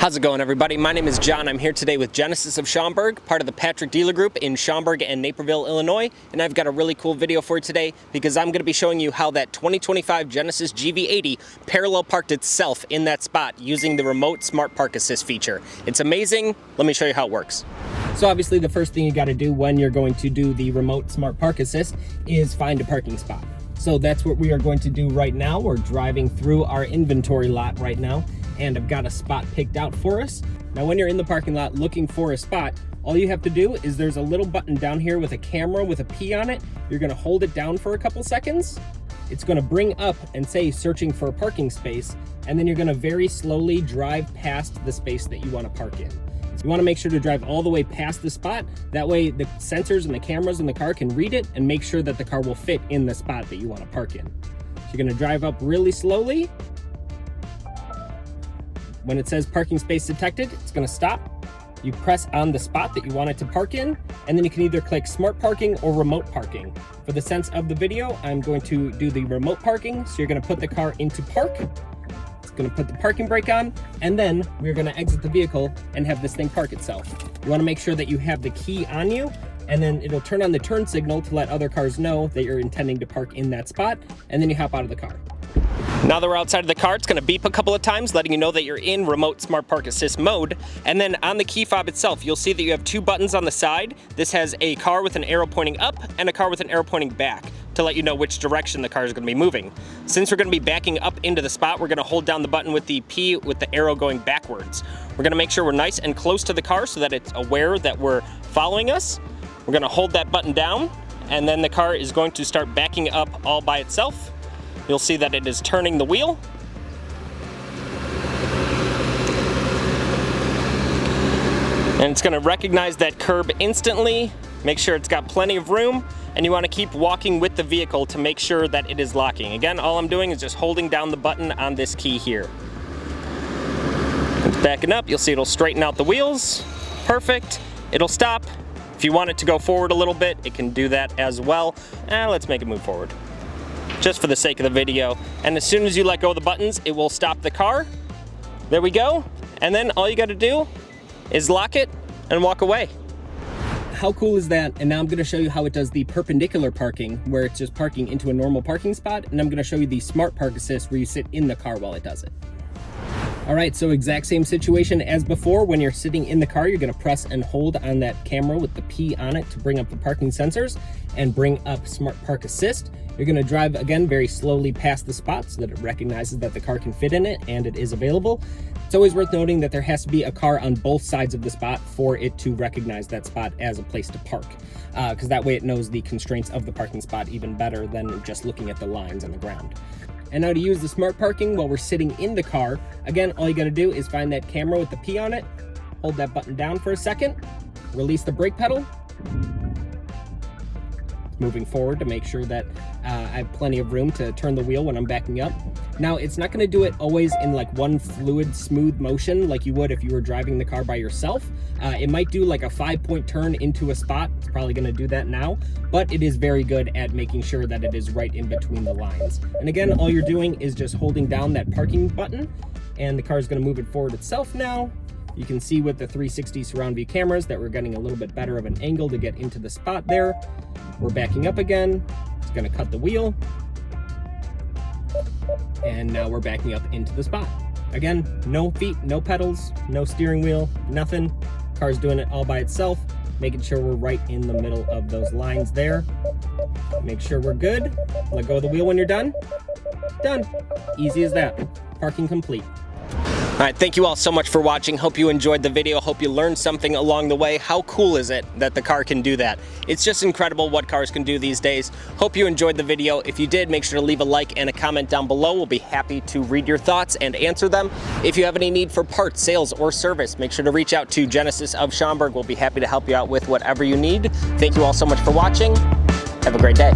How's it going, everybody? My name is John. I'm here today with Genesis of Schaumburg, part of the Patrick Dealer Group in Schaumburg and Naperville, Illinois. And I've got a really cool video for you today because I'm going to be showing you how that 2025 Genesis GV80 parallel parked itself in that spot using the remote smart park assist feature. It's amazing. Let me show you how it works. So obviously the first thing you got to do when you're going to do the remote smart park assist is find a parking spot. So that's what we are going to do right now. We're driving through our inventory lot right now, and I've got a spot picked out for us. Now, when you're in the parking lot looking for a spot, all you have to do is there's a little button down here with a camera with a P on it. You're gonna hold it down for a couple seconds. It's gonna bring up and say searching for a parking space, and then you're gonna very slowly drive past the space that you wanna park in. So you wanna make sure to drive all the way past the spot. That way the sensors and the cameras in the car can read it and make sure that the car will fit in the spot that you wanna park in. So you're gonna drive up really slowly. When it says parking space detected, it's gonna stop. You press on the spot that you want it to park in, and then you can either click smart parking or remote parking. For the sense of the video, I'm going to do the remote parking. So you're gonna put the car into park. It's gonna put the parking brake on, and then we're gonna exit the vehicle and have this thing park itself. You wanna make sure that you have the key on you, and then it'll turn on the turn signal to let other cars know that you're intending to park in that spot, and then you hop out of the car. Now that we're outside of the car, it's gonna beep a couple of times, letting you know that you're in remote smart park assist mode. And then on the key fob itself, you'll see that you have two buttons on the side. This has a car with an arrow pointing up and a car with an arrow pointing back to let you know which direction the car is gonna be moving. Since we're gonna be backing up into the spot, we're gonna hold down the button with the P with the arrow going backwards. We're gonna make sure we're nice and close to the car so that it's aware that we're following us. We're gonna hold that button down, and then the car is going to start backing up all by itself. You'll see that it is turning the wheel. And it's gonna recognize that curb instantly, make sure it's got plenty of room, and you wanna keep walking with the vehicle to make sure that it is locking. Again, all I'm doing is just holding down the button on this key here. It's backing up, you'll see it'll straighten out the wheels. Perfect, it'll stop. If you want it to go forward a little bit, it can do that as well. Let's make it move forward, just for the sake of the video. And as soon as you let go of the buttons, it will stop the car. There we go. And then all you gotta do is lock it and walk away. How cool is that? And now I'm gonna show you how it does the perpendicular parking, where it's just parking into a normal parking spot. And I'm gonna show you the smart park assist, where you sit in the car while it does it. All right, so exact same situation as before. When you're sitting in the car, you're gonna press and hold on that camera with the P on it to bring up the parking sensors and bring up smart park assist. You're gonna drive, again, very slowly past the spot so that it recognizes that the car can fit in it and it is available. It's always worth noting that there has to be a car on both sides of the spot for it to recognize that spot as a place to park, because that way it knows the constraints of the parking spot even better than just looking at the lines on the ground. And now to use the smart parking while we're sitting in the car, again, all you gotta do is find that camera with the P on it, hold that button down for a second, release the brake pedal, moving forward to make sure that I have plenty of room to turn the wheel when I'm backing up. Now, it's not gonna do it always in like one fluid, smooth motion like you would if you were driving the car by yourself. It might do like a 5-point turn into a spot. It's probably gonna do that now, but it is very good at making sure that it is right in between the lines. And again, all you're doing is just holding down that parking button, and the car is gonna move it forward itself now. You can see with the 360 surround view cameras that we're getting a little bit better of an angle to get into the spot there. We're backing up again. It's gonna cut the wheel. And now we're backing up into the spot. Again, no feet, no pedals, no steering wheel, nothing. Car's doing it all by itself, making sure we're right in the middle of those lines there. Make sure we're good. Let go of the wheel when you're done. Done. Easy as that. Parking complete. All right, thank you all so much for watching. Hope you enjoyed the video. Hope you learned something along the way. How cool is it that the car can do that? It's just incredible what cars can do these days. Hope you enjoyed the video. If you did, make sure to leave a like and a comment down below. We'll be happy to read your thoughts and answer them. If you have any need for parts, sales, or service, make sure to reach out to Genesis of Schaumburg. We'll be happy to help you out with whatever you need. Thank you all so much for watching. Have a great day.